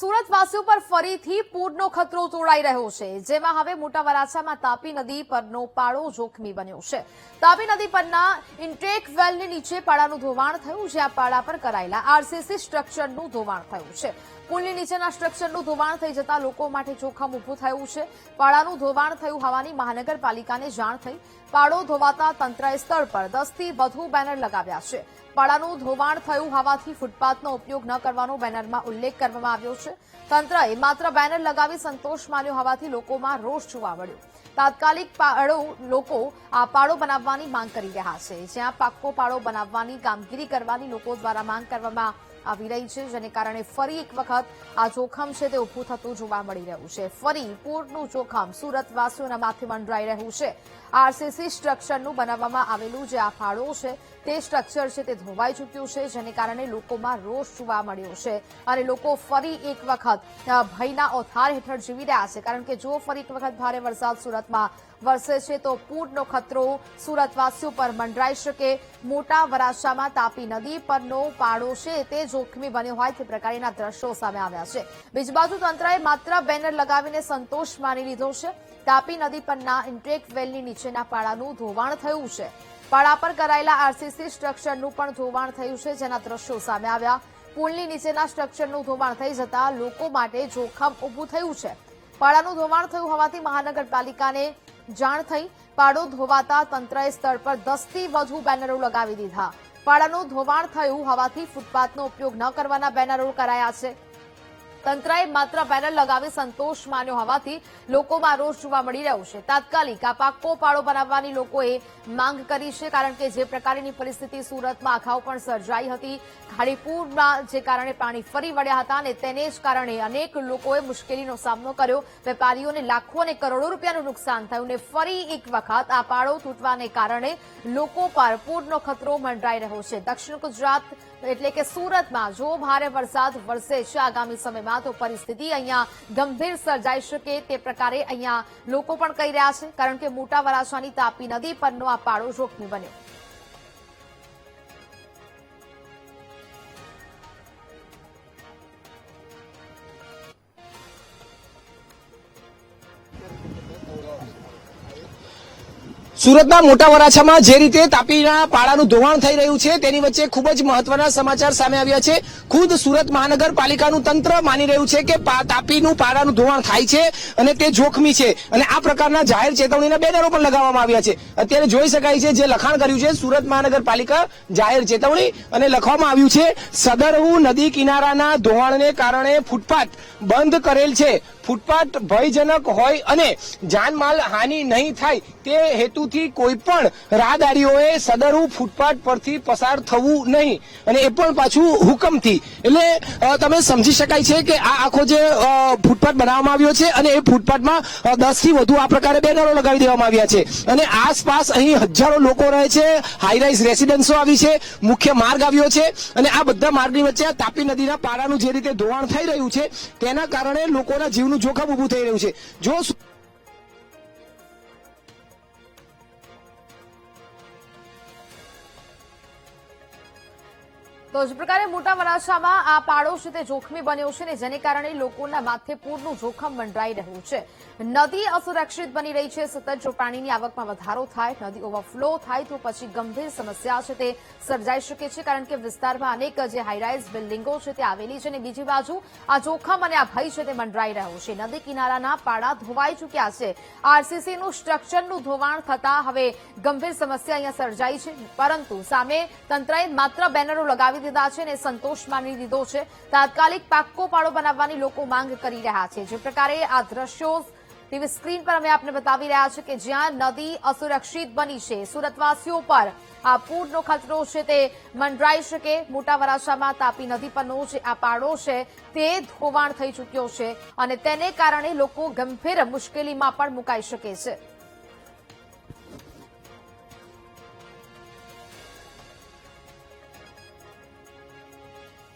સુરતવાસીઓ પર ફરીથી પૂરનો ખતરો તોડાઈ રહ્યો છે, જેમાં હવે મોટા વરાછામાં તાપી નદી પરનો પાળો જોખમી બન્યો છે। તાપી નદી પરના ઇન્ટેક વેલની નીચે પાળાનું ધોવાણ થયું, જ્યાં પાળા પર કરાયેલા આરસીસી સ્ટ્રક્ચરનું ધોવાણ થયું છે। પુલની નીચેના સ્ટ્રક્ચરનું ધોવાણ થઈ જતા લોકો માટે જોખમ ઉભું થયું છે। પાળાનું ધોવાણ થયું હોવાની મહાનગરપાલિકાને જાણ થઈ। પાળો ધોવાતા તંત્રએ સ્થળ પર 10 થી વધુ બેનર લગાવ્યા છે। પાળાનું ધોવાણ થયું હોવાથી ફૂટપાથનો ઉપયોગ ન કરવાનો બેનરમાં ઉલ્લેખ કરવામાં આવ્યો છે। તંત્રએ માત્ર બેનર લગાવી સંતોષ માન્યો હોવાથી લોકોમાં રોષ જોવા મળ્યો। તાત્કાલિક લોકો આ પાળો બનાવવાની માંગ કરી રહ્યા છે, જ્યાં પાક્કો પાળો બનાવવાની કામગીરી કરવાની લોકો દ્વારા માંગ કરવામાં આવી રહી છે, જેને કારણે ફરી એક વખત આ જોખમ છે તે ઉભું થતું જોવા મળી રહ્યું છે। ફરી પૂરનું જોખમ સુરતવાસીઓના માથે મંડરાઈ રહ્યું છે। આરસીસી સ્ટ્રક્ચરનું બનાવવામાં આવેલું જે આ પાળો છે તે સ્ટ્રક્ચર છે તે ધોવાઈ ચૂક્યું છે, જેને કારણે લોકોમાં રોષ જોવા મળ્યો છે અને લોકો ફરી એક વખત ભયના ઓથાર હેઠળ જીવી રહ્યા છે, કારણ કે જો ફરી એક વખત ભારે વરસાદ સુરતમાં વરસે છે તો પૂરનો ખતરો સુરતવાસીઓ પર મંડરાઈ શકે। મોટા વરાછામાં તાપી નદી પરનો પાળો છે તે જોખમી બન્યો હોય તે પ્રકારના દ્રશ્યો સામે આવ્યા છે। બીજી બાજુ તંત્રએ માત્ર બેનર લગાવીને સંતોષ માની લીધો છે। તાપી નદી પરના ઇન્ટેક વેલની નીચેના પાળાનું ધોવાણ થયું છે। પાળા પર કરાયેલા આરસીસી સ્ટ્રક્ચરનું પણ ધોવાણ થયું છે, જેના દ્રશ્યો સામે આવ્યા। પુલની નીચેના સ્ટ્રક્ચરનું ધોવાણ થઈ જતા લોકો માટે જોખમ ઉભું થયું છે। પાળાનું ધોવાણ થયું હોવાથી મહાનગરપાલિકાને જાણ થઈ। પાળો ધોવાતા તંત્રએ સ્થળ પર 10 થી વધુ બેનરો લગાવી દીધા। પાળાનું ધોવાણ થયું હોવાથી ફૂટપાથનો ઉપયોગ ન કરવાના બેનરો કરાયા છે। તંત્રએ માત્ર બેનર લગાવી સંતોષ માન્યો હોવાથી લોકોમાં રોષ જોવા મળી રહ્યો છે। તાત્કાલિક આ પાક્કો પાળો બનાવવાની લોકોએ માંગ કરી છે, કારણ કે જે પ્રકારની પરિસ્થિતિ સુરતમાં અગાઉ પણ સર્જાઈ હતી, ખાડીપુરના જે કારણે પાણી ફરી વળ્યા હતા અને તેને જ કારણે અનેક લોકોએ મુશ્કેલીનો સામનો કર્યો। વેપારીઓને લાખો અને કરોડો રૂપિયાનું નુકસાન થયું ને ફરી એક વખત આ પાળો તૂટવાને કારણે લોકો પર પૂરનો ખતરો મંડરાઈ રહ્યો છે। દક્ષિણ ગુજરાત એટલે કે સુરતમાં જો ભારે વરસાદ વરસે છે આગામી સમયમાં તો પરિસ્થિતિ અહીંયા ગંભીર સર્જાઈ શકે તે પ્રકારે અહીંયા લોકો પણ કહી રહ્યા છે, કારણ કે મોટા વરાછાની તાપી નદી પરનો આ પાળો જોખમી બન્યો। સુરતના મોટા વરાછામાં જે રીતે તાપીના પાળાનું ધોવાણ થઈ રહ્યું છે તેની વચ્ચે ખૂબ જ મહત્વના સમાચાર સામે આવ્યા છે। ખુદ સુરત મહાનગરપાલિકાનું તંત્ર માની રહ્યું છે કે તાપીનું પાળાનું ધોવાણ થાય છે અને તે જોખમી છે અને આ પ્રકારના જાહેર ચેતવણીના બેનરો પણ લગાવવામાં આવ્યા છે। અત્યારે જોઈ શકાય છે જે લખાણ કર્યું છે સુરત મહાનગરપાલિકા જાહેર ચેતવણી અને લખવામાં આવ્યું છે સદરહુ નદી કિનારાના ધોવાણને કારણે ફૂટપાથ બંધ કરેલ છે। ફૂટપાથ ભયજનક હોય અને જાનમાલ હાનિ નહીં થાય તે હેતુથી કોઈ પણ રાહદારીઓએ સદરહુ ફૂટપાથ પરથી પસાર થવું નહીં અને એ પણ પાછું હુકમથી। એટલે તમે સમજી શકાય છે કે આ આખો જે ફૂટપાથ બનાવવામાં આવ્યો છે અને એ ફૂટપાથમાં 10 થી વધુ આ પ્રકારે બેનરો લગાવી દેવામાં આવ્યા છે અને આસપાસ અહીં હજારો લોકો રહે છે। હાઈરાઇઝ રેસિડન્સો આવી છે, મુખ્ય માર્ગ આવ્યો છે અને આ બધા માર્ગની વચ્ચે તાપી નદીના પાળાનું જે રીતે ધોવાણ થઈ રહ્યું છે તેના કારણે લોકોના જીવનું જોખમ ઉભું થઈ રહ્યું છે। જો તો જે પ્રકારે મોટા વરાછામાં આ પાળો છે તે જોખમી બન્યો છે ને જેને કારણે લોકોના માથે પૂરનું જોખમ મંડરાઈ રહ્યું છે। નદી અસુરક્ષિત બની રહી છે। સતત જો પાણીની આવકમાં વધારો થાય, નદી ઓવરફ્લો થાય તો પછી ગંભીર સમસ્યા છે તે સર્જાઈ શકે છે, કારણ કે વિસ્તારમાં અનેક જે હાઈરાઇઝ બિલ્ડિંગો છે તે આવેલી છે અને બીજી બાજુ આ જોખમ અને આ ભય છે તે મંડરાઈ રહ્યો છે। નદી કિનારાના પાળા ધોવાઈ ચૂક્યા છે। આરસીસીનું સ્ટ્રક્ચરનું ધોવાણ થતા હવે ગંભીર સમસ્યા અહીંયા સર્જાઈ છે, પરંતુ સામે તંત્રએ માત્ર બેનરો લગાવી દીધા છે અને સંતોષ માની લીધો છે। તાત્કાલિક પાક્કો પાળો બનાવવાની લોકો માંગ કરી રહ્યા છે। જે પ્રકારે આ દ્રશ્યો ટીવી સ્ક્રીન પર અમે આપને બતાવી રહ્યા છે કે જ્યાં નદી અસુરક્ષિત બની છે, સુરતવાસીઓ પર આ પૂરનો ખતરો છે તે મંડરાઈ શકે। મોટા વરાછામાં તાપી નદી પરનો જે આ પાળો છે તે ધોવાણ થઈ ચૂક્યો છે અને તેને કારણે લોકો ગંભીર મુશ્કેલીમાં પણ મુકાઈ શકે છે।